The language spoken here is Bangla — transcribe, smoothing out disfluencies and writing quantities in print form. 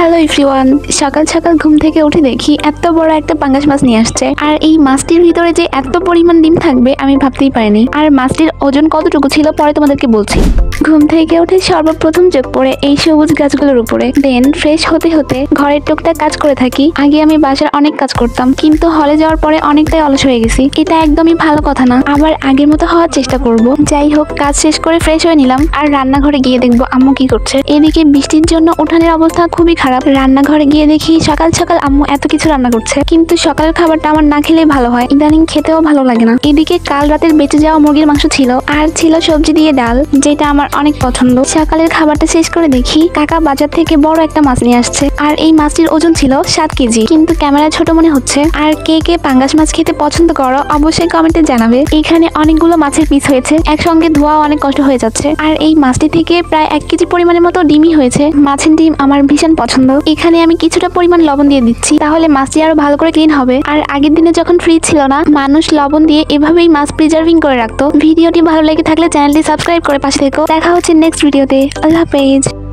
হ্যালো এভরিওয়ান, সকাল সকাল ঘুম থেকে উঠে দেখি এত বড় একটা পাঙ্গাস মাছ নিয়ে আসছে। আর এই মাছটির ভিতরে যে এত পরিমাণ ডিম থাকবে আমি ভাবতেই পারিনি। আর মাছটির ওজন কতটুকু ছিল পরে তোমাদেরকে বলছি। ঘুম থেকে উঠে সর্বপ্রথম চোখ পড়ে এই সবুজ গাছগুলোর উপরে। দেন ফ্রেশ হতে হতে ঘরের টুকটাক কাজ করে থাকি। আগে আমি বাসার অনেক কাজ করতাম, কিন্তু হলে যাওয়ার পরে অনেকটাই অলস হয়ে গেছি। এটা একদমই ভালো কথা না, আবার আগের মতো হওয়ার চেষ্টা করব। যাই হোক, কাজ শেষ করে ফ্রেশ হয়ে নিলাম আর রান্নাঘরে গিয়ে দেখবো আম্মু কি করছে। এদিকে বৃষ্টির জন্য উঠানের অবস্থা খুবই খারাপ। রান্নাঘরে গিয়ে দেখি সকাল সকাল আম্মু এত কিছু রান্না করছে, কিন্তু সকালের খাবারটা আমার না খেলেই ভালো হয়। ইদানিং খেতেও ভালো লাগে না। এদিকে কাল রাতের বেঁচে যাওয়া মুরগির মাংস ছিল, আর ছিল সবজি দিয়ে ডাল, যেটা আমার অনেক পছন্দ। সকালের খাবারটা শেষ করে দেখি কাকা বাজার থেকে বড় একটা মাছ নিয়ে আসছে, আর এই মাছটির ওজন ছিল 7 কেজি, কিন্তু ক্যামেরায় ছোট মনে হচ্ছে। আর কে কে পাঙ্গাস মাছ খেতে পছন্দ করো অবশ্যই কমেন্টে জানাবে। এখানে অনেকগুলো মাছের পিস হয়েছে, একসঙ্গে ধোয়া অনেক কষ্ট হয়ে যাচ্ছে। আর এই মাছটি থেকে প্রায় 1 কেজি পরিমাণের মতো ডিমই হয়েছে। মাছের ডিম আমার ভীষণ পছন্দ। এখানে আমি কিছুটা পরিমাণ লবণ দিয়ে দিচ্ছি, তাহলে মাছটি আরো ভালো করে ক্লিন হবে। আর আগের দিনে যখন ফ্রিজ ছিল না, মানুষ লবণ দিয়ে এভাবেই মাছ প্রিজার্ভিং করে রাখতো। ভিডিওটি ভালো লেগে থাকলে চ্যানেলটি সাবস্ক্রাইব করে পাশে থেকো। দেখা হচ্ছে নেক্সট ভিডিওতে। আল্লাহ হাফেজ।